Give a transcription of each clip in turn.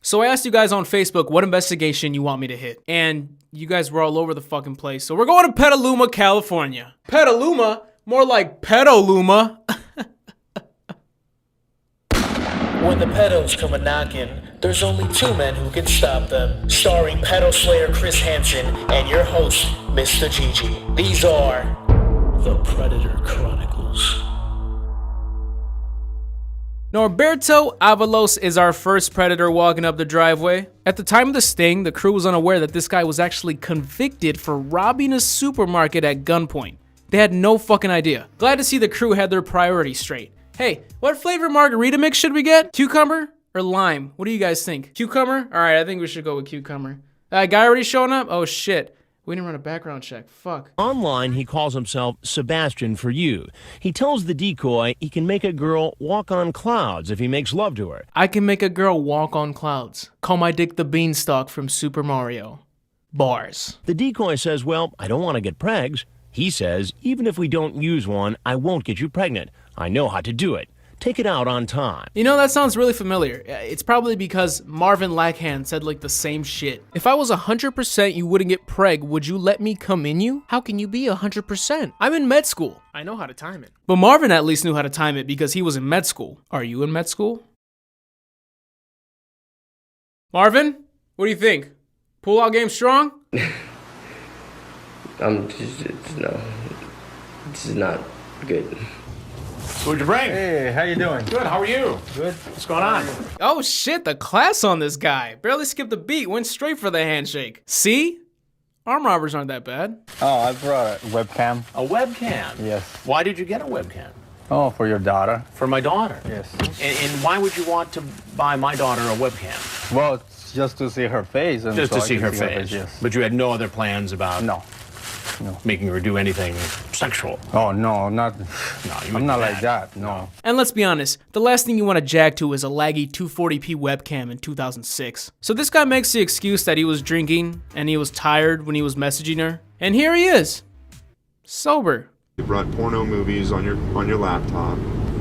So I asked you guys on Facebook what investigation you want me to hit, and you guys were all over the fucking place. So we're going to Petaluma, California. Petaluma? More like Petaluma. When the pedos come a-knockin', there's only two men who can stop them. Starring pedo slayer Chris Hansen and your host, Mista-GG. These are the Predator Chronicles. Norberto Avalos is our first predator walking up the driveway. At the time of the sting, the crew was unaware that this guy was actually convicted for robbing a supermarket at gunpoint. They had no fucking idea. Glad to see the crew had their priorities straight. Hey, what flavor margarita mix should we get? Cucumber or lime? What do you guys think? Cucumber? All right, I think we should go with cucumber. Guy already showing up? Oh shit. We didn't run a background check. Fuck. Online, he calls himself Sebastian for you. He tells the decoy he can make a girl walk on clouds if he makes love to her. I can make a girl walk on clouds. Call my dick the beanstalk from Super Mario. Bars. The decoy says, well, I don't want to get pregs. He says, even if we don't use one, I won't get you pregnant. I know how to do it. Take it out on time. You know, that sounds really familiar. It's probably because Marvin Lackhand said like the same shit. If I was 100% you wouldn't get preg, would you let me come in you? How can you be 100%? I'm in med school. I know how to time it. But Marvin at least knew how to time it because he was in med school. Are you in med school? Marvin, what do you think? Pull-out game strong? No, this is not good. What'd you bring? Hey, how you doing? Good, how are you? Good. What's going on? Oh shit, the class on this guy. Barely skipped a beat, went straight for the handshake. See? Arm robbers aren't that bad. Oh, I brought a webcam. A webcam? Yes. Why did you get a webcam? Oh, for your daughter. For my daughter? Yes. And why would you want to buy my daughter a webcam? Well, it's just to see her face. And Just so to I see can her face? Yes. But you had no other plans about No. making her do anything sexual? Oh, no, not. No, you I'm not wouldn't like do that. No. And let's be honest, the last thing you want to jack to is a laggy 240p webcam in 2006. So this guy makes the excuse that he was drinking and he was tired when he was messaging her. And here he is, sober. You brought porno movies on your laptop.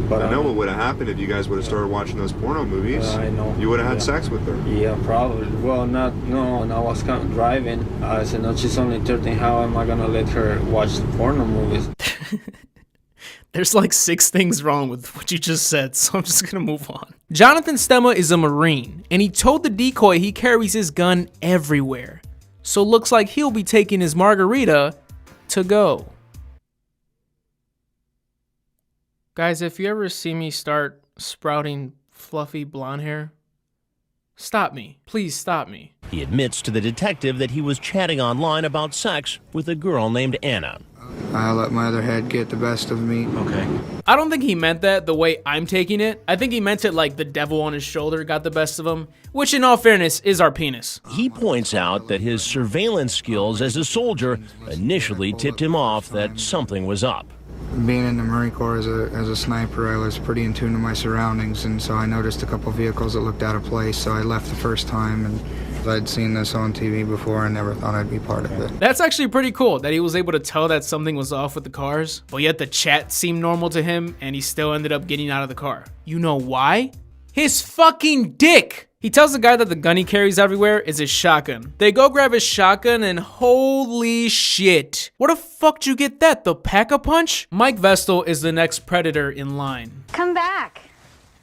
But I know what would have happened if you guys would have started watching those porno movies. I know. You would have had Yeah. sex with her. Yeah, probably. Well, no, and I was kind of driving. I said, no, she's only 13. How am I going to let her watch the porno movies? There's like 6 things wrong with what you just said, so I'm just gonna move on. Jonathan Stemma is a Marine, and he told the decoy he carries his gun everywhere. So looks like he'll be taking his margarita to go. Guys, if you ever see me start sprouting fluffy blonde hair, stop me. Please stop me. He admits to the detective that he was chatting online about sex with a girl named Anna. I let my other head get the best of me. Okay. I don't think he meant that the way I'm taking it. I think he meant it like the devil on his shoulder got the best of him, which in all fairness is our penis. He points out that his surveillance skills as a soldier initially tipped him off that something was up. Being in the Marine Corps as a sniper, I was pretty in tune to my surroundings, and so I noticed a couple vehicles that looked out of place, so I left the first time, and I'd seen this on TV before. I never thought I'd be part of it. That's actually pretty cool that he was able to tell that something was off with the cars, but yet the chat seemed normal to him and he still ended up getting out of the car. You know why? His fucking dick! He tells the guy that the gun he carries everywhere is his shotgun. They go grab his shotgun and holy shit. Where the fuck did you get that? The Pack-a-Punch? Mike Vestal is the next predator in line. Come back.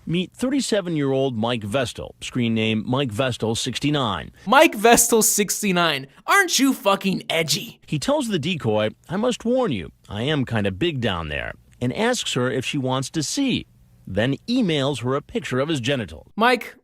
Meet 37-year-old Mike Vestal, screen name Mike Vestal 69. Mike Vestal 69. Aren't you fucking edgy? He tells the decoy, I must warn you, I am kind of big down there, and asks her if she wants to see. Then emails her a picture of his genitals. Mike,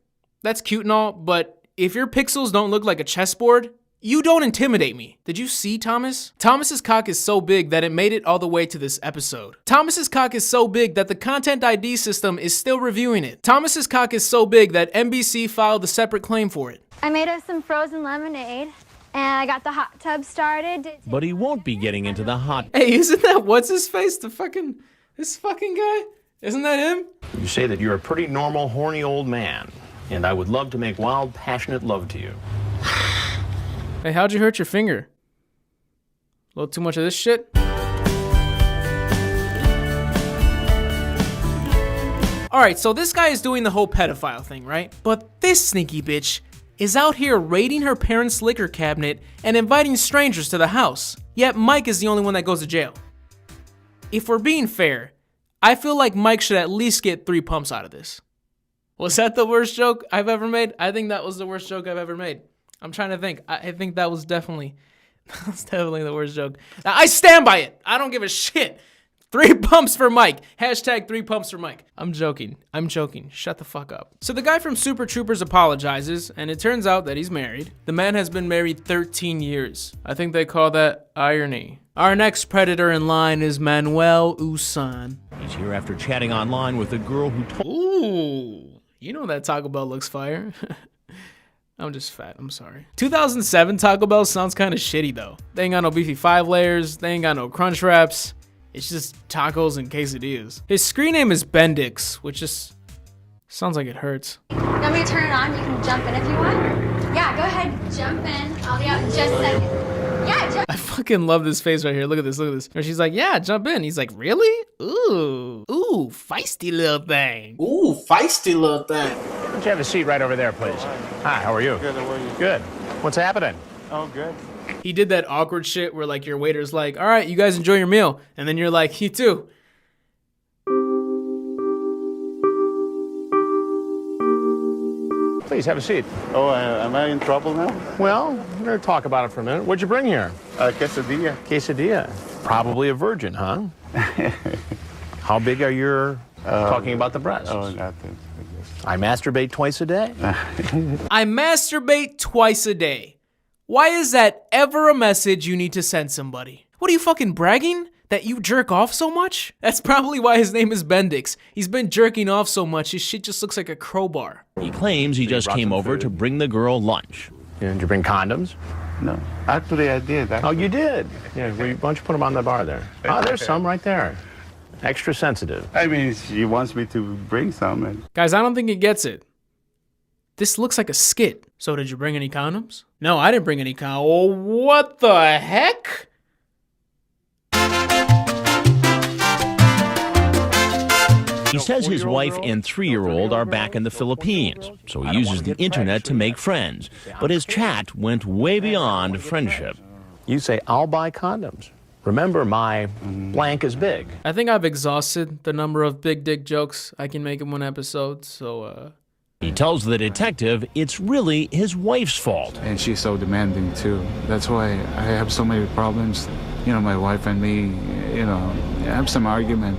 that's cute and all, but if your pixels don't look like a chessboard, you don't intimidate me. Did you see Thomas? Thomas's cock is so big that it made it all the way to this episode. Thomas's cock is so big that the Content ID system is still reviewing it. Thomas's cock is so big that NBC filed a separate claim for it. I made us some frozen lemonade, and I got the hot tub started. But he won't be getting into the hot... Hey, isn't that what's his face? This fucking guy? Isn't that him? You say that you're a pretty normal, horny old man, and I would love to make wild, passionate love to you. Hey, how'd you hurt your finger? A little too much of this shit? Alright, so this guy is doing the whole pedophile thing, right? But this sneaky bitch is out here raiding her parents' liquor cabinet and inviting strangers to the house. Yet Mike is the only one that goes to jail. If we're being fair, I feel like Mike should at least get 3 pumps out of this. Was that the worst joke I've ever made? I think that was the worst joke I've ever made. I'm trying to think. I think that was definitely the worst joke. I stand by it. I don't give a shit. 3 pumps for Mike. Hashtag 3 pumps for Mike. I'm joking. Shut the fuck up. So the guy from Super Troopers apologizes, and it turns out that he's married. The man has been married 13 years. I think they call that irony. Our next predator in line is Manuel Usan. He's here after chatting online with a girl who told... Ooh, you know that Taco Bell looks fire. I'm just fat, I'm sorry. 2007 Taco Bell sounds kind of shitty though. They ain't got no beefy 5 layers, they ain't got no crunch wraps. It's just tacos and quesadillas. His screen name is Bendix, which just sounds like it hurts. You want me to turn it on? You can jump in if you want. Yeah, go ahead, jump in. I'll be out in just a second. Yeah, jump. I fucking love this face right here. Look at this, look at this. And she's like, yeah, jump in. He's like, really? Ooh, feisty little thing. Ooh, feisty little thing. Why don't you have a seat right over there, please? Hi, how are you? Good, how are you? Good. What's happening? Oh, good. He did that awkward shit where like your waiter's like, all right, you guys enjoy your meal. And then you're like, you too. Please have a seat. Oh, am I in trouble now? Well, we're going to talk about it for a minute. What'd you bring here? Quesadilla. Quesadilla. Probably a virgin, huh? How big are your... talking about the breasts. Oh, nothing. I masturbate twice a day. I masturbate twice a day. Why is that ever a message you need to send somebody? What are you fucking bragging? That you jerk off so much? That's probably why his name is Bendix. He's been jerking off so much, his shit just looks like a crowbar. He claims he just came over to bring the girl lunch. Did you bring condoms? No. Actually, I did. Oh, you did? Yeah, why don't you put them on the bar there? Oh, there's some right there. Extra sensitive. I mean, she wants me to bring some. And... Guys, I don't think he gets it. This looks like a skit. So did you bring any condoms? No, I didn't bring any condoms. Oh, what the heck? He says his wife and 3-year-old are back in the Philippines, so he uses the internet to make friends. But his chat went way beyond friendship. You say, I'll buy condoms. Remember, my blank is big. I think I've exhausted the number of big dick jokes I can make in one episode, so He tells the detective it's really his wife's fault. And she's so demanding too. That's why I have so many problems. You know, my wife and me, you know, have some argument.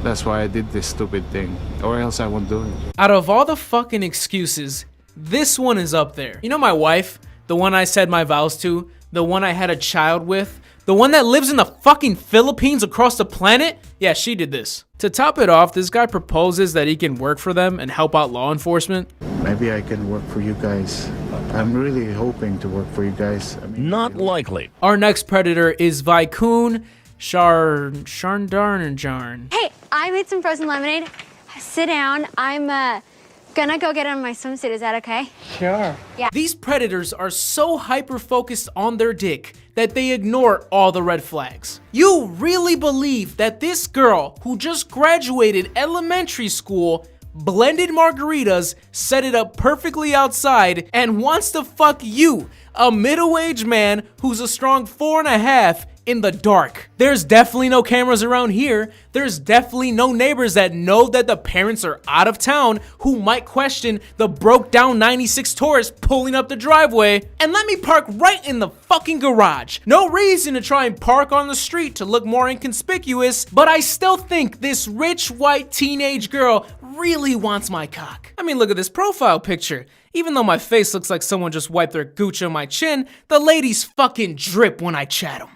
That's why I did this stupid thing, or else I won't do it. Out of all the fucking excuses, this one is up there. You know my wife, the one I said my vows to, the one I had a child with, the one that lives in the fucking Philippines across the planet? Yeah, she did this. To top it off, this guy proposes that he can work for them and help out law enforcement. Maybe I can work for you guys. I'm really hoping to work for you guys. I mean, Not likely. Our next predator is Vaikun Sharndarnajarn. Hey, I made some frozen lemonade. Sit down. I'm gonna go get on my swimsuit. Is that okay? Sure. Yeah. These predators are so hyper-focused on their dick that they ignore all the red flags. You really believe that this girl who just graduated elementary school, blended margaritas, set it up perfectly outside, and wants to fuck you, a middle-aged man who's a strong 4.5, in the dark? There's definitely no cameras around here. There's definitely no neighbors that know that the parents are out of town who might question the broke down 96 Taurus pulling up the driveway. And let me park right in the fucking garage. No reason to try and park on the street to look more inconspicuous, but I still think this rich white teenage girl really wants my cock. I mean, look at this profile picture. Even though my face looks like someone just wiped their gooch on my chin, the ladies fucking drip when I chat them.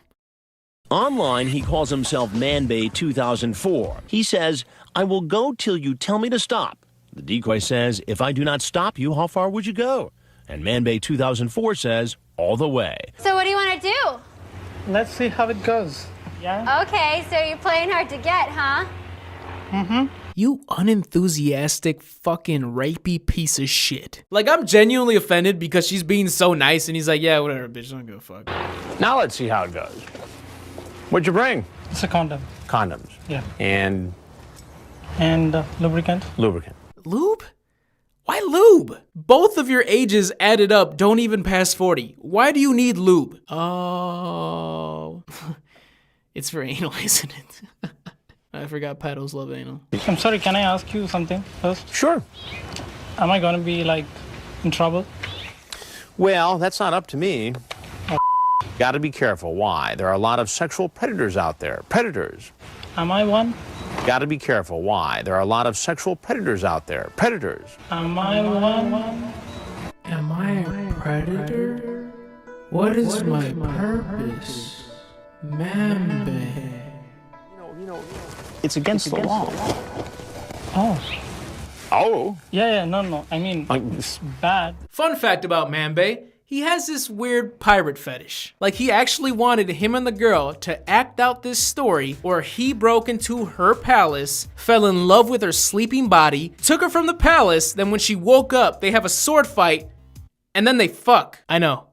Online, he calls himself Manbay 2004. He says, I will go till you tell me to stop. The decoy says, if I do not stop you, how far would you go? And Manbay 2004 says, all the way. So what do you want to do? Let's see how it goes. Yeah? Okay, so you're playing hard to get, huh? Mm-hmm. You unenthusiastic fucking rapey piece of shit. Like, I'm genuinely offended because she's being so nice and he's like, yeah, whatever, bitch, don't give a fuck. Now let's see how it goes. What'd you bring? It's a condom. Condoms. Yeah. And And lubricant. Lubricant. Lube? Why lube? Both of your ages added up don't even pass 40. Why do you need lube? Oh. It's for anal, isn't it? I forgot pedos love anal. I'm sorry, can I ask you something first? Sure. Am I gonna be like in trouble? Well, that's not up to me. Got to be careful. Why? There are a lot of sexual predators out there. Predators. Am I one? Got to be careful. Why? There are a lot of sexual predators out there. Predators. Am I one? Am I a predator? What is my purpose? Mambe. It's against the law. Oh. Oh? Yeah, no. I mean, it's bad. Fun fact about Mambe, he has this weird pirate fetish. Like he actually wanted him and the girl to act out this story where he broke into her palace, fell in love with her sleeping body, took her from the palace, then when she woke up, they have a sword fight, and then they fuck. I know.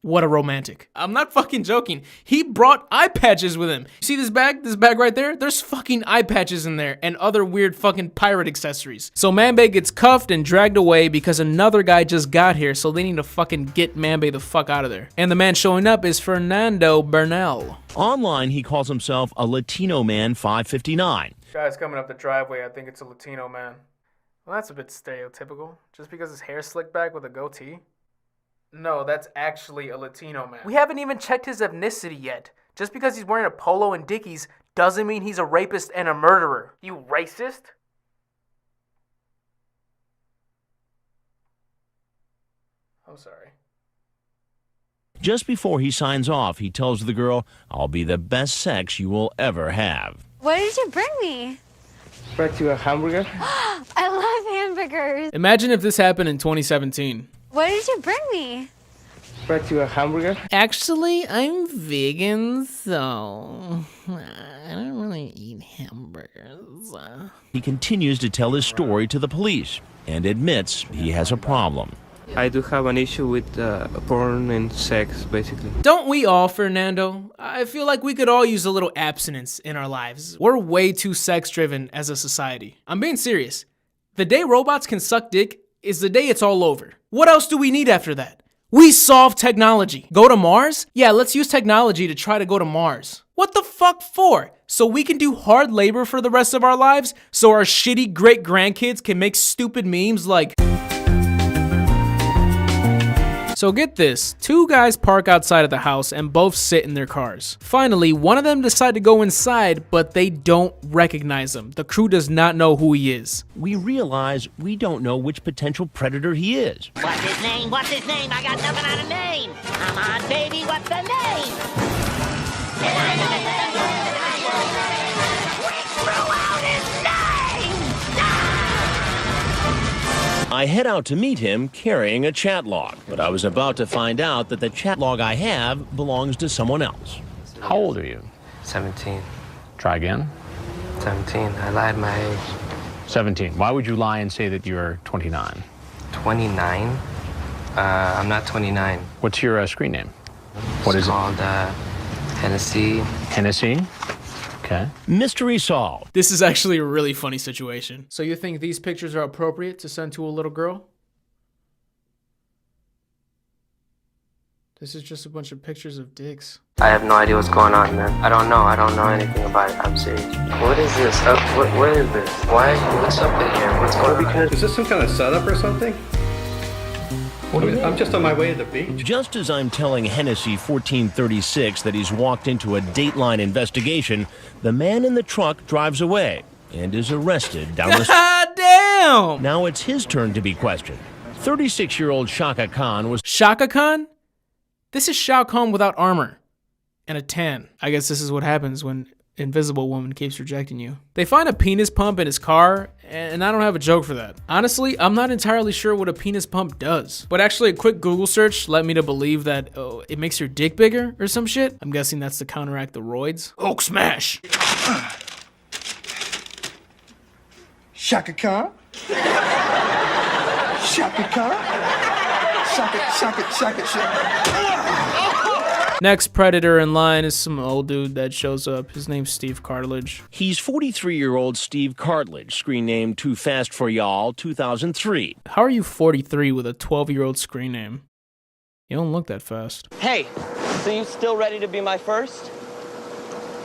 What a romantic. I'm not fucking joking. He brought eye patches with him. See this bag? This bag right there? There's fucking eye patches in there and other weird fucking pirate accessories. So Mambe gets cuffed and dragged away because another guy just got here, so they need to fucking get Mambe the fuck out of there. And the man showing up is Fernando Bernal. Online, he calls himself a Latino man 559. Guy's coming up the driveway. I think it's a Latino man. Well, that's a bit stereotypical. Just because his hair's slicked back with a goatee. No, that's actually a Latino man. We haven't even checked his ethnicity yet. Just because he's wearing a polo and Dickies doesn't mean he's a rapist and a murderer. You racist? I'm sorry. Just before he signs off, he tells the girl, "I'll be the best sex you will ever have." What did you bring me? Brought you a hamburger. I love hamburgers. Imagine if this happened in 2017. What did you bring me? Brought you a hamburger. Actually, I'm vegan, so I don't really eat hamburgers. He continues to tell his story to the police and admits he has a problem. I do have an issue with porn and sex, basically. Don't we all, Fernando? I feel like we could all use a little abstinence in our lives. We're way too sex-driven as a society. I'm being serious. The day robots can suck dick is the day it's all over. What else do we need after that? We solve technology. Go to Mars? Yeah, let's use technology to try to go to Mars. What the fuck for? So we can do hard labor for the rest of our lives? So our shitty great-grandkids can make stupid memes like... So get this, two guys park outside of the house and both sit in their cars. Finally, one of them decides to go inside, but they don't recognize him. The crew does not know who he is. We realize we don't know which potential predator he is. What's his name? What's his name? I got nothing on a name. Come on, baby, what's the name? We threw out his name! I head out to meet him carrying a chat log, but I was about to find out that the chat log I have belongs to someone else. How old are you? 17. Try again. 17. I lied my age. 17. Why would you lie and say that you're 29? 29? I'm not 29. What's your screen name? What is it? It's called Hennessy. Hennessy? Okay. Mystery solved. This is actually a really funny situation. So you think these pictures are appropriate to send to a little girl? This is just a bunch of pictures of dicks. I have no idea what's going on, man. I don't know anything about it. I'm serious. What is this? What is this? Why? What's up in here? What's going on? Is this some kind of setup or something? I'm just on my way to the beach. Just as I'm telling Hennessy 1436 that he's walked into a Dateline investigation, the man in the truck drives away and is arrested down the... God damn! Now it's his turn to be questioned. 36-year-old Shaka Khan was... Shaka Khan? This is Shao Kahn without armor. And a tan. I guess this is what happens when Invisible Woman keeps rejecting you. They find a penis pump in his car, and I don't have a joke for that. Honestly, I'm not entirely sure what a penis pump does. But actually, a quick Google search led me to believe that it makes your dick bigger or some shit. I'm guessing that's to counteract the roids. Hulk smash! Shaka Khan? Shaka Khan? Shaka, shaka, shaka, shaka. Next predator in line is some old dude that shows up. His name's Steve Cartledge. He's 43-year-old Steve Cartledge, screen name Too Fast for Y'all, 2003. How are you 43 with a 12-year-old screen name? You don't look that fast. Hey, so you still ready to be my first?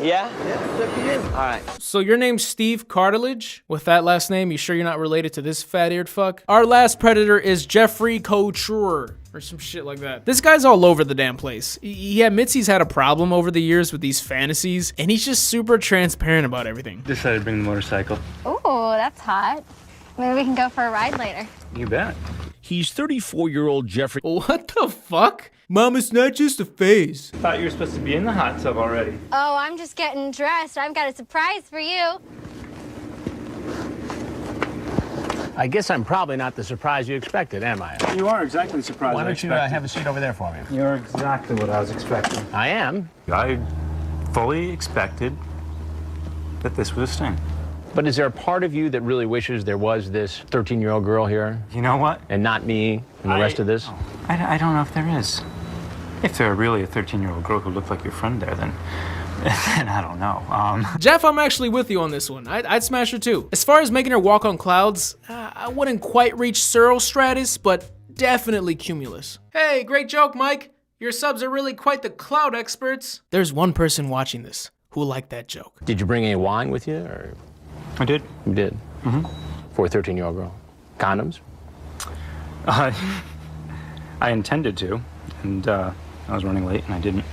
Yeah? Yeah, all right. So your name's Steve Cartledge? With that last name, you sure you're not related to this fat-eared fuck? Our last predator is Jeffrey Couture, or some shit like that. This guy's all over the damn place. He admits he's had a problem over the years with these fantasies, and he's just super transparent about everything. Decided to bring the motorcycle. Ooh, that's hot. Maybe we can go for a ride later. You bet. He's 34-year-old Jeffrey. What the fuck? Mom, it's not just a phase. Thought you were supposed to be in the hot tub already. Oh, I'm just getting dressed. I've got a surprise for you. I guess I'm probably not the surprise you expected, am I? You are exactly the surprise. Why don't you have a seat over there for me? You're exactly what I was expecting. I am. I fully expected that this was a sting. But is there a part of you that really wishes there was this 13-year-old girl here? You know what? And not me and the rest of this? I don't know if there is. If there were really a 13-year-old girl who looked like your friend there, then I don't know. Jeff, I'm actually with you on this one. I'd smash her too. As far as making her walk on clouds, I wouldn't quite reach Cirrostratus, but definitely Cumulus. Hey, great joke, Mike. Your subs are really quite the cloud experts. There's one person watching this who liked that joke. Did you bring any wine with you, or? I did. You did? Mm-hmm. For a 13-year-old girl. Condoms? I intended to, and I was running late and I didn't.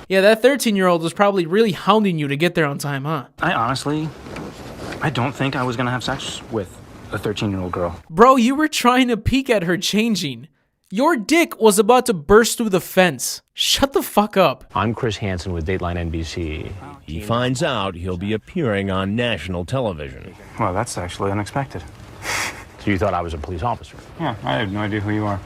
Yeah, that 13-year-old was probably really hounding you to get there on time, huh? I don't think I was gonna have sex with a 13-year-old girl. Bro, you were trying to peek at her changing. Your dick was about to burst through the fence. Shut the fuck up. I'm Chris Hansen with Dateline NBC. He finds out he'll be appearing on national television. Well, that's actually unexpected. So you thought I was a police officer? Yeah, I have no idea who you are.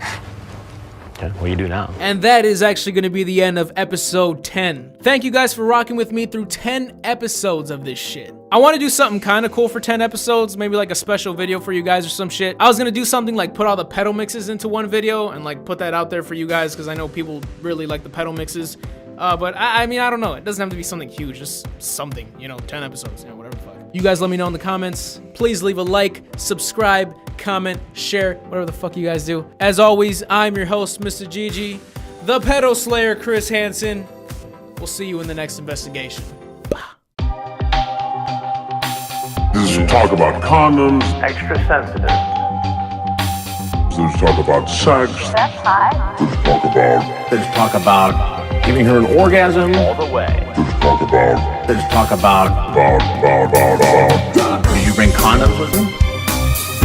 Okay, what do you do now? And that is actually going to be the end of episode 10. Thank you guys for rocking with me through 10 episodes of this shit. I want to do something kind of cool for 10 episodes, maybe like a special video for you guys or some shit. I was going to do something like put all the pedal mixes into one video and like put that out there for you guys because I know people really like the pedal mixes. But I mean, I don't know. It doesn't have to be something huge, just something, 10 episodes, whatever the fuck. You guys let me know in the comments. Please leave a like, subscribe, comment, share, whatever the fuck you guys do. As always, I'm your host, Mista-GG, the Pedal Slayer, Chris Hansen. We'll see you in the next investigation. This is talk about condoms. Extra sensitive. There's talk about sex. That's hot. There's talk about Giving her an orgasm? All the way. Let's talk about... Did you bring condoms with you?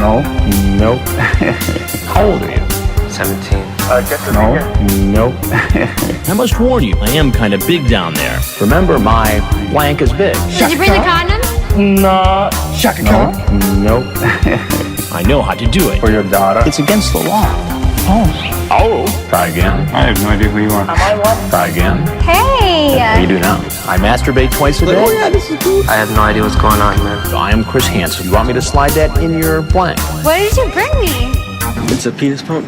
No. Nope. How old are you? 17. Nope. I must warn you, I am kind of big down there. Remember, my blank is big. Did you bring the condoms? No. Shaka Khan? Nope. I know how to do it. For your daughter. It's against the law. Oh. Try again. I have no idea who you are. Am I one? Try again. Hey! What do you do now? I masturbate twice a day. Oh yeah, this is cool. I have no idea what's going on, man. I am Chris Hansen. You want me to slide that in your blank? What did you bring me? It's a penis pump.